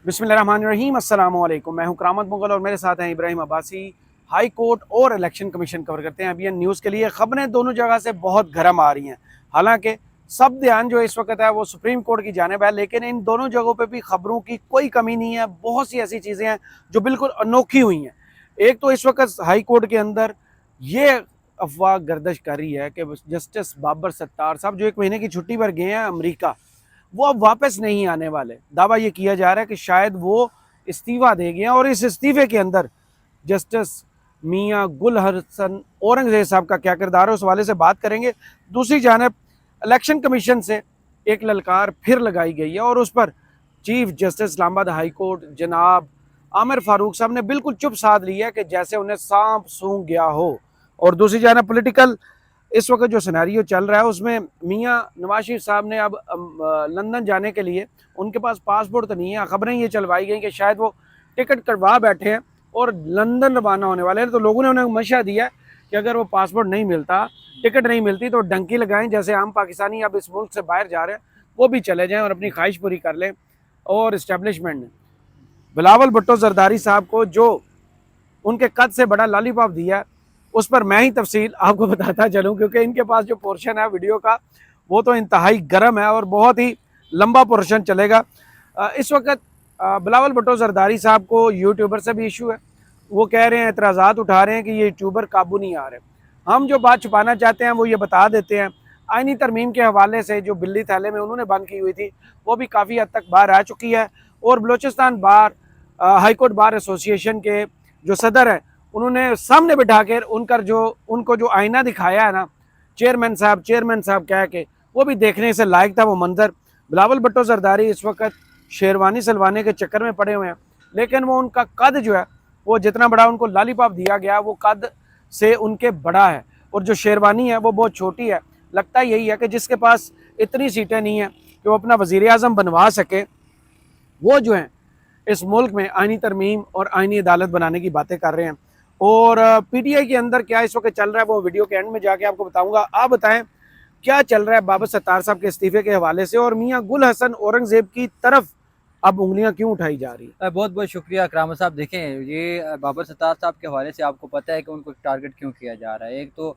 बिस्मिल्लाहिर्रहमानिर्रहीम अस्सलाम वालेकुम। मैं हूं करामत मुगल और मेरे साथ हैं इब्राहिम अब्बासी। हाई कोर्ट और इलेक्शन कमीशन कवर करते हैं अभी न्यूज़ के लिए। खबरें दोनों जगह से बहुत गर्म आ रही हैं। हालांकि सब ध्यान जो इस वक्त है वो सुप्रीम कोर्ट की जानिब है, लेकिन इन दोनों जगहों पे भी खबरों की कोई कमी नहीं है। बहुत सी ऐसी चीज़ें हैं जो बिल्कुल अनोखी हुई हैं। एक तो इस वक्त हाई कोर्ट के अंदर ये अफवाह गर्दिश कर रही है कि जस्टिस बाबर सत्तार साहब जो 1 महीने की छुट्टी पर गए हैं अमरीका, वो अब वापस नहीं आने वाले। दावा ये किया जा रहा है कि शायद वो इस्तीफा दे गए और इस इस्तीफे के अंदर जस्टिस मियां गुल हसन औरंगजेब साहब का क्या किरदार है, उस वाले से बात करेंगे। दूसरी जानब इलेक्शन कमीशन से एक ललकार फिर लगाई गई है और उस पर chief justice Islamabad high court जनाब आमिर फारूक साहब ने बिल्कुल चुप साध ली है कि जैसे उन्हें सांप सूंघ गया हो। और दूसरी जानब पॉलिटिकल इस वक्त जो सिनेरियो चल रहा है उसमें मियां नवाज शरीफ साहब ने अब लंदन जाने के लिए उनके पास पासपोर्ट तो नहीं है। खबरें ये चलवाई गई कि शायद वो टिकट करवा बैठे हैं और लंदन रवाना होने वाले हैं। तो लोगों ने उन्हें मशवरा दिया है कि अगर वो पासपोर्ट नहीं मिलता, टिकट नहीं मिलती, तो डंकी लगाएं। जैसे आम पाकिस्तानी अब इस मुल्क से बाहर जा रहे हैं वो भी चले जाएं और अपनी ख्वाहिश पूरी कर लें। और इस्टेब्लिशमेंट ने बिलावल भुट्टो जरदारी साहब को जो उनके कद से बड़ा लॉलीपॉप दिया, उस पर मैं ही तफसील आपको बताता चलूँ, क्योंकि इनके पास जो पोर्शन है वीडियो का वो तो इंतहाई गर्म है और बहुत ही लंबा पोर्शन चलेगा। इस वक्त बिलावल भुट्टो जरदारी साहब को यूट्यूबर से भी इशू है। वो कह रहे हैं, एतराज़ात उठा रहे हैं कि ये यूट्यूबर काबू नहीं आ रहे। हम जो बात छुपाना चाहते हैं वो ये बता देते हैं। आइनी तरमीम के हवाले से जो बिल्ली थैले में उन्होंने बंद की हुई थी वो भी काफ़ी हद तक बाहर आ चुकी है। और बलोचिस्तान बार हाई कोर्ट बार एसोसिएशन के जो सदर हैं उन्होंने सामने बिठा कर उनको जो आईना दिखाया है ना, चेयरमैन साहब कह के, वो भी देखने से लायक था वो मंजर। बिलावल भुट्टो जरदारी इस वक्त शेरवानी सलवाने के चक्कर में पड़े हुए हैं, लेकिन वो उनका कद जो है वो जितना बड़ा उनको लॉलीपॉप दिया गया वो कद से उनके बड़ा है और जो शेरवानी है वो बहुत छोटी है। लगता यही है कि जिसके पास इतनी सीटें नहीं है कि वो अपना वज़ीर आज़म बनवा सके, वो जो है इस मुल्क में आइनी तरमीम और आइनी अदालत बनाने की बातें कर रहे हैं। और पीटीआई के अंदर क्या इस वक्त चल रहा है वो वीडियो के एंड में जाके आपको बताऊंगा। आप बताएं क्या चल रहा है बाबर सत्तार साहब के इस्तीफे के हवाले से और मियां गुल हसन औरंगजेब की तरफ अब उंगलियां क्यों उठाई जा रही है। बहुत बहुत शुक्रिया करामत साहब। देखें, ये बाबर सत्तार साहब के हवाले से आपको पता है कि उनको टारगेट क्यों किया जा रहा है। एक तो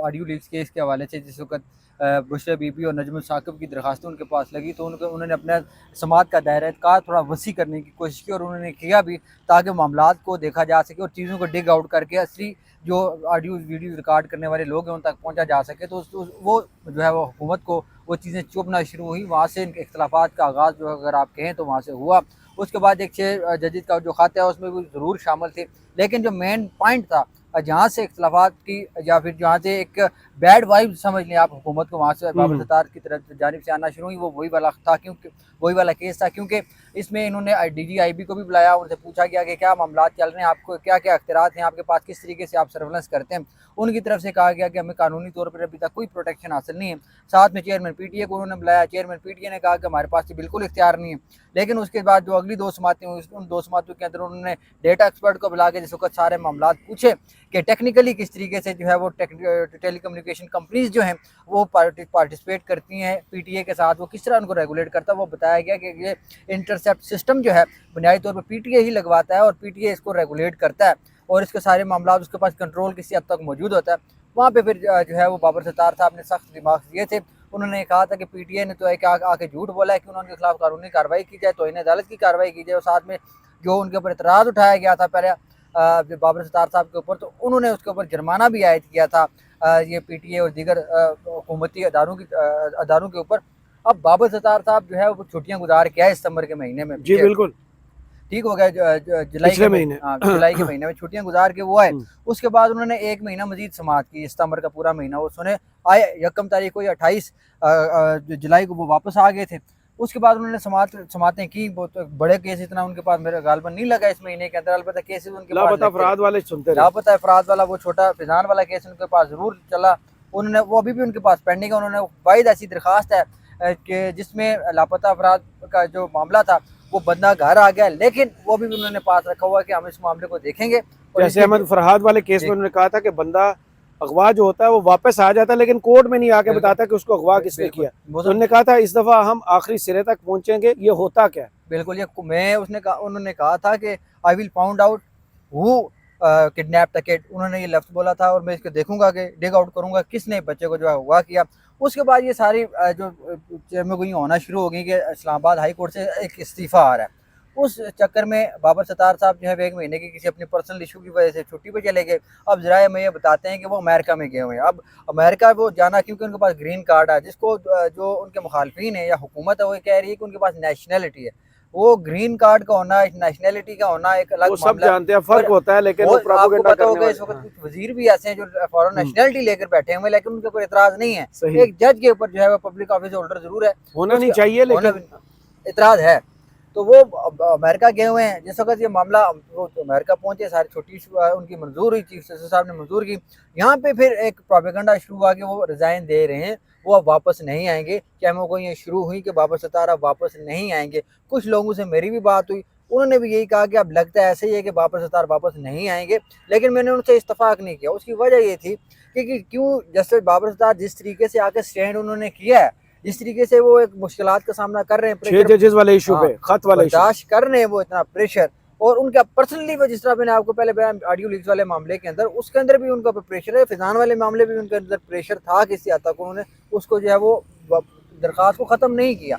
ऑडियो लीक्स केस के हवाले से जिस वक्त बुशरा बीबी और नजमुल साकिब की दरखास्तें उनके पास लगी तो उन्होंने अपना समात का दायरा कार थोड़ा वसी करने की कोशिश की और उन्होंने किया भी, ताकि मामलात को देखा जा सके और चीज़ों को डिग आउट करके असली जो ऑडियो वीडियो रिकॉर्ड करने वाले लोग हैं उन तक पहुँचा जा सके। तो वो जो है वो हुकूमत को वो चीज़ें चुभना शुरू हुई। वहाँ से इनके इख्तलाफात का आगाज़ जो अगर आप कहें तो वहाँ से हुआ। उसके बाद एक 6 जजेस का जो ख़त है उसमें भी ज़रूर शामिल थे, लेकिन जो मेन पॉइंट था जहाँ से इख्तलाफात की या फिर जहाँ से एक बैड वाइब समझ लें आप हुकूमत को वहाँ से बाबर सत्तार की तरफ जानिब से आना शुरू हुई, वो वही वाला था, क्योंकि वही वाला केस था। क्योंकि इसमें इन्होंने DGIB को भी बुलाया, उनसे पूछा गया कि क्या मामला चल रहे हैं, आपको क्या क्या अख्तियारात हैं आपके पास, किस तरीके से आप सर्वेलेंस करते हैं। उनकी तरफ से कहा गया कि हमें कानूनी तौर पर अभी तक कोई प्रोटेक्शन हासिल नहीं है। साथ में चेयरमैन PTA को उन्होंने बुलाया, चेयरमैन PTA ने कहा कि हमारे पास तो बिल्कुल इख्तियार नहीं है। लेकिन उसके बाद जो अगली 2 समातें हुई उन 2 समातों के अंदर उन्होंने डेटा एक्सपर्ट को बुला के जिस वक्त सारे मामला पूछे कि टेक्निकली किस तरीके से जो है वो टेलीकम्युनिकेशन कंपनीज जो हैं वो पार्टिसिपेट करती हैं PTA के साथ, वो किस तरह उनको रेगुलेट करता है। वो बताया गया कि ये इंटरसेप्ट सिस्टम जो है बुनियादी तौर पर PTA ही लगवाता है और PTA इसको रेगुलेट करता है और इसके सारे मामला उसके पास कंट्रोल किसी हद तक मौजूद होता है। वहाँ पे फिर जो है वो बाबर सत्तार साहब ने सख्त रिमार्क्स दिए थे। उन्होंने कहा था कि PTA ने तो एक आके झूठ बोला है कि उनके खिलाफ कानूनी कार्रवाई की जाए, तो इन्हें अदालत की कार्रवाई की जाए। और साथ में जो उनके ऊपर एतराज़ उठाया गया था पहले बाबर सत्तार साहब के ऊपर, तो उन्होंने उसके ऊपर जुर्माना भी आयद किया था ये PTA और दीगर हुकूमती अदारों के ऊपर। अब बाबर सत्तार साहब जो है वो छुट्टियाँ गुजार के आए सितंबर के महीने में, जी बिल्कुल, ठीक हो गया, जुलाई के महीने, हाँ जुलाई के महीने में छुट्टियां गुजार के वो आए। उसके बाद उन्होंने 1 महीना मजीद समात की, सितंबर का पूरा महीना वो सुने आए। 1 तारीख को या 28 जुलाई को वो वापस आ गए थे। उसके बाद उन्होंने समातें की। बहुत बड़े केस इतना उनके पास मेरा गालबन नहीं लगा इस महीने के अंदर। अलबत्ता केसेस उनके पास अफराद वाले सुनते रहे। लापता अफराद वाला वो छोटा फिजान वाला केस उनके पास ज़रूर चला, उन्होंने वो अभी भी उनके पास पेंडिंग है। उन्होंने वाहिद ऐसी दरखास्त है कि जिसमें लापता अफराद का जो मामला था वो बंदा घर आ गया, लेकिन वो भी उन्होंने पास रखा हुआ है कि हम इस मामले को देखेंगे। जैसे अहमद फरहाद वाले केस में उन्होंने कहा था कि बंदा अगवा जो होता है वो वापस आ जाता है, लेकिन कोर्ट में नहीं आके बताता कि उसको अगवा किसने किया। तो उन्होंने कहा था इस दफा हम आखिरी सिरे तक पहुंचेंगे, ये होता क्या है? बिल्कुल, ये मैं उन्होंने कहा था कि I will found out who kidnap the kid, उन्होंने ये लफ्ज़ बोला था, और मैं इसको देखूंगा कि डिग आउट करूंगा किसने बच्चे को जो है हुआ किया। उसके बाद ये सारी जो चेमगोई होना शुरू हो गई कि इस्लामाबाद हाई कोर्ट से एक इस्तीफ़ा आ रहा है। उस चक्कर में बाबर सत्तार साहब जो है 1 महीने की किसी अपनी पर्सनल इशू की वजह से छुट्टी पे चले गए। अब ज़राए में ये बताते हैं कि वो अमेरिका में गए हुए हैं। अब अमेरिका वो जाना क्योंकि उनके पास ग्रीन कार्ड है, जिसको जो उनके मुखालफिन है या हुकूमत है वो कह रही है कि उनके पास नेशनैलिटी है। वो ग्रीन कार्ड का होना, नेशनैलिटी का होना एक अलग वो सब मामला है। जानते हैं, फर्क होता है, लेकिन वो आपको प्रोपेगेंडा पता होगा करने इस वक्त वाले। कुछ वजीर भी ऐसे हैं जो फॉरेन नेशनैलिटी लेकर बैठे हुए हैं, लेकिन उनके ऊपर एतराज नहीं है। सही। एक जज के ऊपर जो है वो पब्लिक ऑफिस होल्डर जरूर है, होना नहीं चाहिए, लेकिन एतराज है। तो वो अमेरिका गए हुए हैं। जिस वक्त ये मामला वो अमेरिका पहुंचे, सारी छोटी उनकी मंजूर हुई, चीफ जस्टिस साहब ने मंजूर की। यहाँ पे फिर एक प्रोपेगेंडा शुरू हुआ कि वो रिजाइन दे रहे हैं, वो अब वापस नहीं आएंगे। चैमो को ये शुरू हुई कि बाबर सत्तार अब वापस नहीं आएंगे। कुछ लोगों से मेरी भी बात हुई, उन्होंने भी यही कहा कि अब लगता है ऐसे ही है कि बाबर सत्तार वापस नहीं आएंगे, लेकिन मैंने उनसे इत्तफाक नहीं किया। उसकी वजह ये थी कि क्यों जस्टिस बाबर सत्तार जिस तरीके से आके स्टैंड उन्होंने किया है, जिस तरीके से वो एक मुश्किलात का सामना कर रहे हैं, 6 जजेस वाले इशू पे, खत वाले इशू बर्दाश्त कर रहे हैं, वो इतना प्रेशर, और उनका पर्सनली वो जिस तरह मैंने आपको पहले बयान ऑडियो लीक्स वाले मामले के अंदर, उसके अंदर भी उनका प्रेशर है। फिजान वाले मामले भी उनके अंदर प्रेशर था, किसी हद तक उन्होंने उसको जो है वो दरख्वास्त को ख़त्म नहीं किया,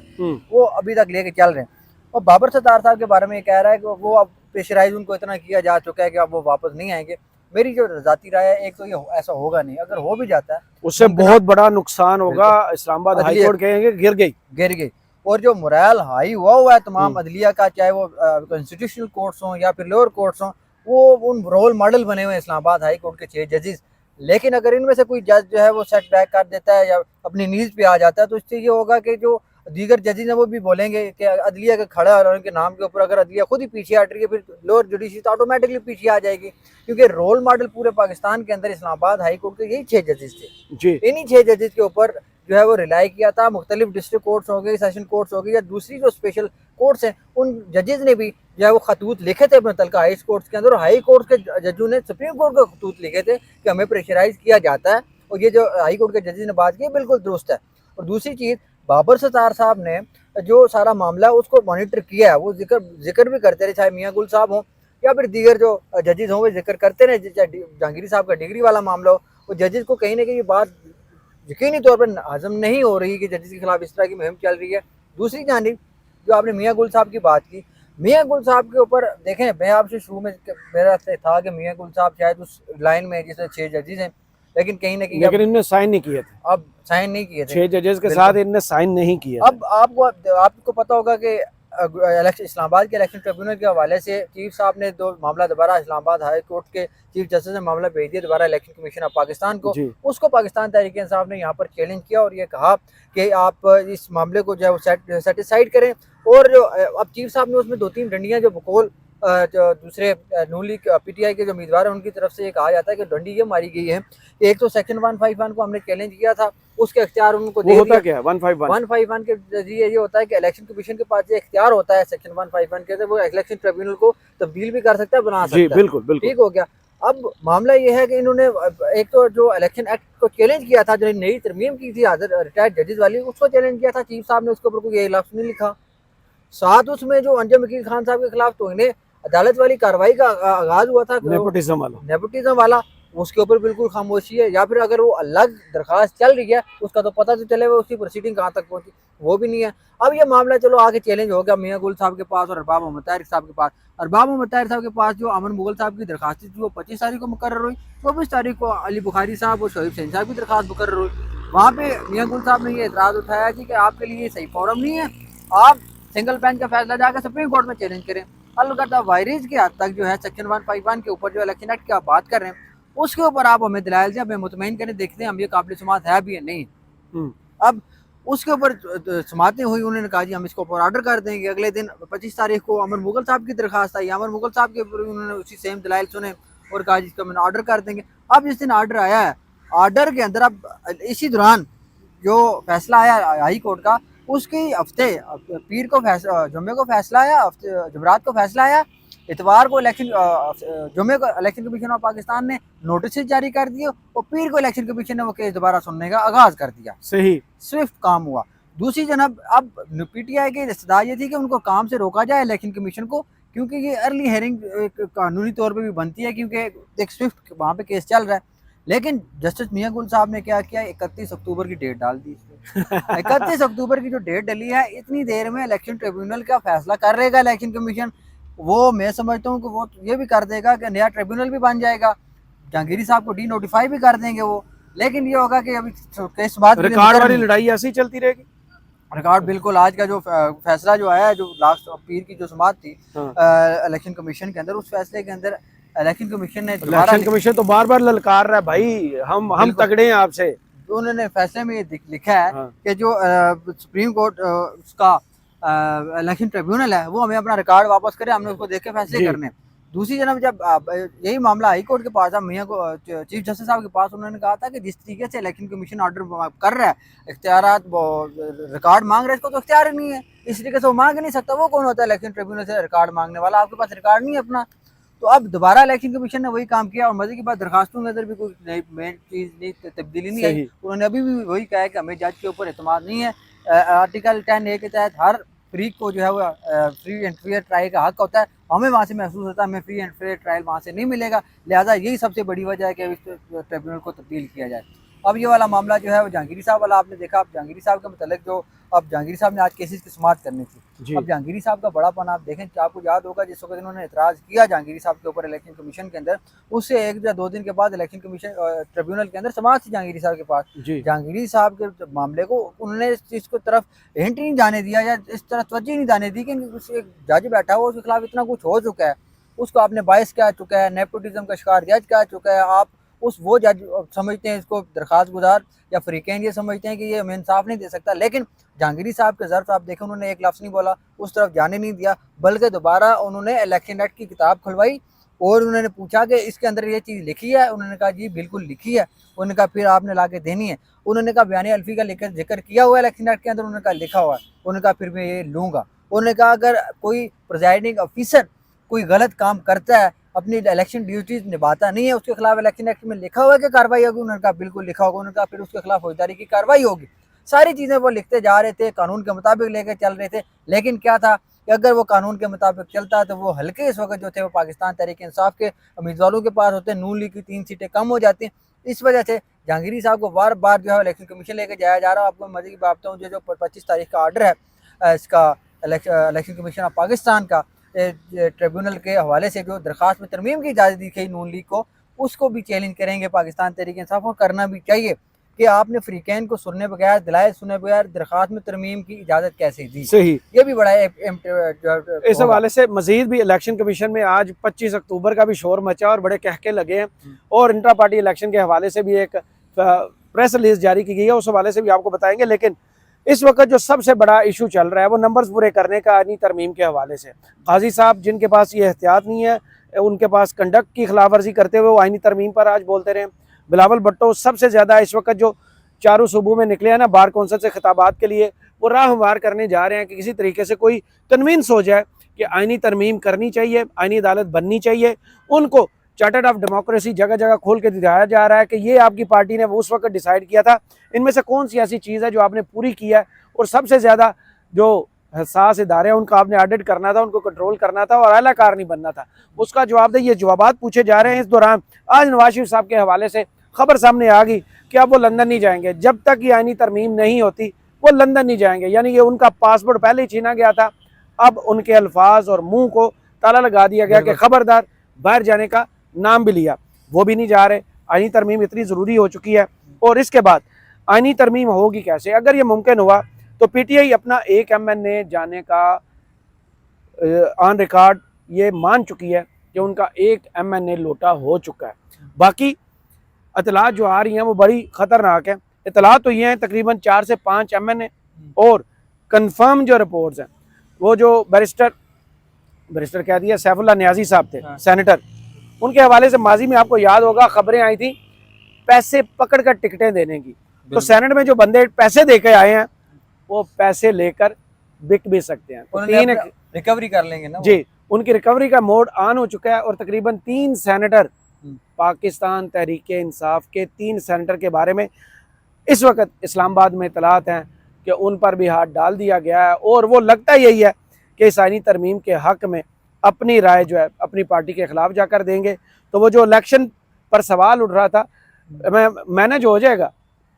वो अभी तक लेके चल रहे हैं। और बाबर सत्तार साहब के बारे में ये कह रहा है कि वो अब प्रेशराइज उनको इतना किया जा चुका है कि अब वो वापस नहीं आएंगे। मेरी जो ज़ाती राय है, एक तो ये ऐसा होगा नहीं, अगर हो भी जाता है उससे बहुत बड़ा नुकसान होगा। इस्लामाबाद हाई कोर्ट कहेंगे गिर गई। और जो मोरल हाई हुआ है तमाम अदलिया का, चाहे वो कॉन्स्टिट्यूशनल कोर्ट्स हों या फिर लोअर कोर्ट्स हों, वो उन रोल मॉडल बने हुए हैं इस्लामाबाद हाई कोर्ट के 6 जजेस। लेकिन अगर इनमें से कोई जज जो है वो सेट बैक कर देता है या अपनी नीज पे आ जाता है, तो इससे ये होगा कि जो दीगर जजेस हैं वो भी बोलेंगे कि अदलिया का खड़ा और उनके नाम के ऊपर अगर अदलिया खुद ही पीछे हट रही है, फिर लोअर जुडिशरी तो ऑटोमेटिकली पीछे आ जाएगी। क्योंकि रोल मॉडल पूरे पाकिस्तान के अंदर इस्लामाबाद हाई कोर्ट के यही 6 जजेस थे जी। इन्हीं 6 जजेस के ऊपर जो है वो रिलाई किया था। मुख्तलिफ डिस्ट्रिक्ट कोर्ट्स हो गए, सेशन कोर्ट्स हो गए या दूसरी जो स्पेशल कोर्ट्स हैं, उन जजेस ने भी जो है वो खतूत लिखे थे मुतल्लिका हाई कोर्ट्स के अंदर, और हाई कोर्ट के जजों ने सुप्रीम कोर्ट को खतूत लिखे थे कि हमें प्रेशराइज किया जाता है। और ये जो हाई कोर्ट के जजेस ने बात की बिल्कुल दुरुस्त है। और दूसरी चीज़, बाबर सत्तार साहब ने जो सारा मामला उसको मॉनिटर किया है, वो जिक्र भी करते रहे, चाहे मियाँ गुल साहब हों या फिर दीगर जो जजेस हों, वो जिक्र करते रहे। चाहे जहांगीरी साहब का डिग्री वाला मामला हो, वो जजेस को कहीं ना कहीं ये बात यकीनी तौर पर हजम नहीं हो रही कि जजेस के खिलाफ इस तरह की मुहिम चल रही है। दूसरी जानिब जो आपने मियाँ गुल साहब की बात की, मियाँ गुल साहब के ऊपर देखें, मैं आपसे शुरू में मेरा से था कि मियाँ गुल साहब शायद उस लाइन में जिसमें 6 जजेस हैं, लेकिन कहीं ना कहीं लेकिन इनने साइन नहीं किए थे। अब साइन नहीं किए थे 6 जजेस के साथ इनने साइन नहीं किए। अब आपको पता होगा कि इस्लामाबाद के इलेक्शन ट्रिब्यूनल के हवाले से चीफ साहब ने दो मामला दोबारा इस्लामाबाद हाई कोर्ट के चीफ जस्टिस ने मामला भेज दिया दोबारा इलेक्शन कमीशन ऑफ पाकिस्तान को। उसको पाकिस्तान तहरीक इंसाफ ने यहाँ पर चैलेंज किया और ये कहा कि आप इस मामले को जो है वो सेटिसाइड करें। और जो अब चीफ साहब ने उसमें 2-3 डंडियाँ जो बकौल जो दूसरे नून लीग पीटीआई के जो उम्मीदवार हैं उनकी तरफ से ये कहा जाता है कि डंडी ये मारी गई है। एक तो सेक्शन 151 को हमने चैलेंज किया था, उसके इख्तियार उनको दे दिया। क्या 151 के जरिए ये होता है कि इलेक्शन कमीशन के पास जो इख्तियार होता है सेक्शन 151 के, वो इलेक्शन ट्रिब्यूनल को तब्दील भी कर सकता है, बना सकता है। बिल्कुल बिल्कुल ठीक हो गया। अब मामला ये है कि इन्होंने एक तो जो इलेक्शन एक्ट को चैलेंज किया था, जो नई तरमीम की थी रिटायर्ड जजेस वाली, उसको चैलेंज किया था चीफ साहब ने, उसके ऊपर कोई लफ्ज़ नहीं लिखा। साथ उसमें जो अंजम वकील खान साहब के खिलाफ तो इन्हें अदालत वाली कार्रवाई का आगाज हुआ था, नेपोटिज्म वाला, उसके ऊपर बिल्कुल खामोशी है। या फिर अगर वो अलग दरखास्त चल रही है उसका तो पता तो चले उसकी प्रोसीडिंग कहाँ तक पहुंची, वो भी नहीं है। अब ये मामला चलो आगे चैलेंज हो गया मियाँ गुल साहब के पास और अरबाब मोहम्मद ताहिर साहब के पास। अरबाब मोहम्मद ताहिर साहब के पास जो अमन मुगल साहब की दरखास्त थी वो 25 तारीख को मुकर्रर हुई, 24 तारीख को अली बुखारी साहब और शोएब सैन साहब की दरखास्त मुकर्रर हुई। वहाँ पे मियाँ गुल साहब ने ये एतराज़ उठाया कि आपके लिए सही फॉरम नहीं है, आप सिंगल बेंच का फैसला जाकर सुप्रीम कोर्ट में चैलेंज करें। अलबत्ता वायरेज के हद तक जो है सेक्शन 151 के ऊपर जो इलेक्शन एक्ट की आप बात कर रहे हैं उसके ऊपर आप हमें दलाइल से हमें मुतमईन करें, देखते हैं हम ये काबिल समात है भी या नहीं। अब उसके ऊपर समातें हुई, उन्होंने कहा जी हम इसको ऊपर ऑर्डर कर देंगे। अगले दिन 25 तारीख को अमर मुगल साहब की दरखास्त आई, अमर मुगल साहब के ऊपर उन्होंने उसी सेम दलाइल सुने और कहा जी इसको मैंने ऑर्डर कर देंगे। अब जिस दिन ऑर्डर आया है, ऑर्डर के अंदर अब इसी दौरान जो फैसला आया हाई कोर्ट का, उसके हफ्ते पीर को जुम्मे को फैसला आया, जमरात को फैसला आया, इतवार को इलेक्शन जुमे को इलेक्शन कमीशन ऑफ पाकिस्तान ने नोटिस जारी कर दिए और पीर को इलेक्शन कमीशन ने वो केस दोबारा सुनने का आगाज कर दिया। सही, स्विफ्ट काम हुआ। दूसरी जनाब अब पीटीआई की इस्तदा ये थी कि उनको काम से रोका जाए इलेक्शन कमीशन को, क्योंकि ये अर्ली हेयरिंग कानूनी तौर पे भी बनती है, क्योंकि एक स्विफ्ट वहाँ पे केस चल रहा है। लेकिन जस्टिस मियां गुल साहब ने क्या किया, 31 अक्टूबर की डेट डाल दी इसमें। 31 अक्टूबर की जो डेट डली है, इतनी देर में इलेक्शन ट्रिब्यूनल का फैसला कर रहेगा इलेक्शन कमीशन। वो मैं समझता हूँ कि वो ये भी कर देगा कि नया ट्रिब्यूनल भी बन जाएगा, जहांगीरी साहब को डी नोटिफाई भी कर देंगे वो। लेकिन ये होगा कि अभी केस बाद रिकॉर्ड वाली लड़ाई ऐसी चलती रहेगी। रिकॉर्ड बिल्कुल, आज का जो फैसला जो आया है, जो लास्ट पीर की जो समाअत थी इलेक्शन कमीशन के अंदर, उस फैसले के अंदर इलेक्शन कमीशन ने इलेक्शन कमीशन तो बार बार ललकार रहा है भाई, हम तगड़े हैं आपसे। उन्होंने फैसले में ये लिखा है कि जो सुप्रीम कोर्ट उसका इलेक्शन ट्रिब्यूनल है वो हमें अपना रिकॉर्ड वापस करे, हमने उसको देख के फैसले करने। दूसरी जनाब जब यही मामला हाई कोर्ट के पास था, मियां को चीफ जस्टिस साहब के पास, उन्होंने कहा था कि जिस तरीके से इलेक्शन कमीशन ऑर्डर कर रहा है, इख्तियारात रिकॉर्ड मांग रहा है, इसको तो इख्तियार ही नहीं है, इस तरीके से वो मांग नहीं सकता। वो कौन होता है इलेक्शन ट्रिब्यूनल से रिकॉर्ड मांगने वाला? आपके पास रिकॉर्ड नहीं है अपना। तो अब दोबारा इलेक्शन कमीशन ने वही काम किया और मजे की बात, दरखास्तों के अंदर भी कोई नई मेन चीज नहीं, तब्दीली नहीं आई। उन्होंने अभी भी वही कहा है कि हमें जज के ऊपर एतमाद नहीं है। आर्टिकल 10A के तहत हर फ्रीक को जो है वो फ्री एंड फेयर ट्रायल का हक होता है। हमें वहाँ से महसूस होता है हमें फ्री एंड फेयर ट्रायल वहाँ से नहीं मिलेगा, लिहाजा यही सबसे बड़ी वजह है कि इस ट्रिब्यूनल को तब्दील किया जाए। अब ये वाला मामला जो है वो जहांगीरी साहब वाला आपने देखा। अब जहांगीरी साहब के मतलब जो अब जहांगीरी साहब ने आज केसेस की समाअत करनी थी। अब जहांगीरी साहब का बड़ापन आप देखें, आपको याद होगा जिस वक्त इन्होंने एतराज़ किया जहांगीरी साहब के ऊपर इलेक्शन कमीशन के अंदर, उससे 1 या 2 दिन के बाद इलेक्शन कमीशन ट्रिब्यूनल के अंदर समाअत थी जहांगीरी साहब के पास। जहांगीरी साहब के मामले को उन्होंने इस चीज़ को तरफ हिंट नहीं जाने दिया या इस तरह तवज्जो नहीं जाने दी कि एक जज बैठा हुआ उसके खिलाफ इतना कुछ हो चुका है, उसको आपने बायस कह चुका है, नेपोटिज्म का शिकार जज कह चुका है। आप वो जज समझते हैं इसको दरख्वास्त गुजार या फ्रीकैन ये समझते हैं कि ये हमें इंसाफ नहीं दे सकता। लेकिन जहांगीरी साहब के ज़र्फ आप देखें, उन्होंने एक लफ्ज़ नहीं बोला, उस तरफ जाने नहीं दिया, बल्कि दोबारा उन्होंने इलेक्शन एक्ट की किताब खुलवाई और उन्होंने पूछा कि इसके अंदर ये चीज़ लिखी है। उन्होंने कहा जी बिल्कुल लिखी है। उन्होंने कहा फिर आपने ला के देनी है। उन्होंने कहा बयान अल्फी का जिक्र किया हुआ है इलेक्शन एक्ट के अंदर, उन्होंने कहा लिखा हुआ है। उन्होंने कहा फिर मैं ये लूँगा। उन्होंने कहा अगर कोई प्रिजाइडिंग ऑफिसर कोई गलत काम करता है, अपनी इलेक्शन ड्यूटीज निभाता नहीं है, उसके खिलाफ इलेक्शन एक्ट में लिखा हुआ है कि कार्रवाई होगी। उन्होंने कहा बिल्कुल लिखा होगा। उन्होंने कहा फिर उसके खिलाफ फौजदारी की कार्रवाई होगी। सारी चीज़ें वो लिखते जा रहे थे, कानून के मुताबिक लेके चल रहे थे। लेकिन क्या था कि अगर वो कानून के मुताबिक चलता तो वो हल्के इस वक्त जो थे वो पाकिस्तान तहरीक इंसाफ के उम्मीदवारों के पास होते, नून लीग की 3 सीटें कम हो जाती। इस वजह से जहांगीरी साहब को बार बार जो है इलेक्शन कमीशन लेके जाया जा रहा है। आपको मजे की बात बताऊँ, जो 25 तारीख का ऑर्डर है इसका इलेक्शन कमीशन ऑफ पाकिस्तान का ट्रिब्यूनल के हवाले से जो दरख्वास्त में तरमीम की इजाज़त दी गई नून लीग को, उसको भी चैलेंज करेंगे पाकिस्तान तहरीक इंसाफ। और करना भी चाहिए कि आपने फ्रीकैन को सुनने बगैर, दलाइल सुने बगैर दरख्वास्त में तरमीम की इजाज़त कैसे दी। सही, ये भी बड़ा इस हवाले से मजीद भी इलेक्शन कमीशन में आज 25 अक्टूबर का भी शोर मचा और बड़े कहके लगे हैं। और इंट्रा पार्टी इलेक्शन के हवाले से भी एक प्रेस रिलीज जारी की गई है, उस हवाले से भी आपको बताएंगे। लेकिन इस वक्त जो सबसे बड़ा इशू चल रहा है वो नंबर्स पूरे करने का आईनी तरमीम के हवाले से। काजी साहब जिनके पास ये एहतियात नहीं है, उनके पास कंडक्ट की खिलाफ वर्जी करते हुए वो आईनी तरमीम पर आज बोलते रहे। बिलावल भुट्टो सबसे ज़्यादा इस वक्त जो चारों सूबों में निकले हैं ना बार कौंसल से खिताबात के लिए, वो राह हमवार करने जा रहे हैं कि किसी तरीके से कोई कन्विंस हो जाए कि आईनी तरमीम करनी चाहिए, आईनी अदालत बननी चाहिए। उनको चार्टर्ड ऑफ डेमोक्रेसी जगह जगह खोल के दिखाया जा रहा है कि ये आपकी पार्टी ने उस वक्त डिसाइड किया था, इनमें से कौन सी ऐसी चीज़ है जो आपने पूरी किया है। और सबसे ज़्यादा जो हसास इदारे हैं उनका आपने ऑडिट करना था, उनको कंट्रोल करना था और आलाकार नहीं बनना था, उसका जवाब दे। ये जवाबात पूछे जा रहे हैं। इस दौरान आज नवाज शरीफ साहब के हवाले से खबर सामने आ गई कि अब वो लंदन नहीं जाएंगे, जब तक ये आईनी तरमीम नहीं होती वो लंदन नहीं जाएंगे। यानी कि उनका पासपोर्ट पहले ही छीना गया था, अब उनके अल्फाज और मुँह को ताला लगा दिया गया कि खबरदार, बाहर जाने का नाम भी लिया, वो भी नहीं जा रहे। आईनी तरमीम इतनी ज़रूरी हो चुकी है। और इसके बाद आईनी तरमीम होगी कैसे? अगर ये मुमकिन हुआ तो पीटीआई अपना एक MNA जाने का ऑन रिकॉर्ड ये मान चुकी है कि उनका एक MNA लोटा हो चुका है। बाकी इतलात जो आ रही हैं वो बड़ी ख़तरनाक है। इतलात तो ये हैं तकरीबन 4 से 5 MNA और कंफर्म जो रिपोर्ट्स हैं वो जो बैरिस्टर कह दिया सैफुल्लाह नियाज़ी साहब थे, सेनेटर, उनके हवाले से माजी में आपको याद होगा खबरें आई थी पैसे पकड़ कर टिकटें देने की। तो सेनेट में जो बंदे पैसे दे के आए हैं वो पैसे लेकर बिक भी सकते हैं, तो 3 रिकवरी कर लेंगे ना जी। उनकी रिकवरी का मोड ऑन हो चुका है और तकरीबन 3 सेनेटर पाकिस्तान तहरीक इंसाफ के 3 सेनेटर के बारे में इस वक्त इस्लामाबाद में इतलात हैं कि उन पर भी हाथ डाल दिया गया है और वो लगता यही है कि इस आईनी तरमीम के हक़ में अपनी राय जो है अपनी पार्टी के ख़िलाफ़ जाकर देंगे। तो वो जो इलेक्शन पर सवाल उठ रहा था मैनेज हो जाएगा,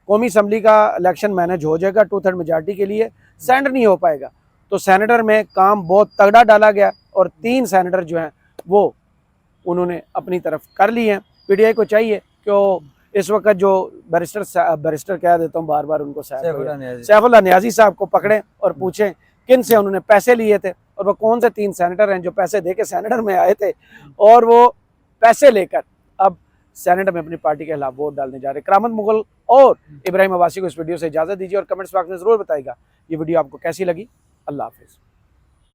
कौमी असम्बली का इलेक्शन मैनेज हो जाएगा 2/3 मेजॉरिटी के लिए, सेनेटर नहीं हो पाएगा। तो सेनेटर में काम बहुत तगड़ा डाला गया और 3 सेनेटर जो हैं वो उन्होंने अपनी तरफ कर लिए हैं। पीटीआई को चाहिए कि इस वक्त जो बैरिस्टर कह देता हूँ बार बार उनको सैफुल्लाह नियाज़ी साहब को पकड़ें और पूछें किन से उन्होंने पैसे लिए थे और वो कौन से 3 सेनेटर हैं जो पैसे दे के सेनेटर में आए थे और वो पैसे लेकर अब सेनेटर में अपनी पार्टी के खिलाफ वोट डालने जा रहे। करामत मुगल और इब्राहिम अब्बासी को इस वीडियो से इजाज़त दीजिए और कमेंट्स बॉक्स में ज़रूर बताइएगा ये वीडियो आपको कैसी लगी। अल्लाह हाफिज़।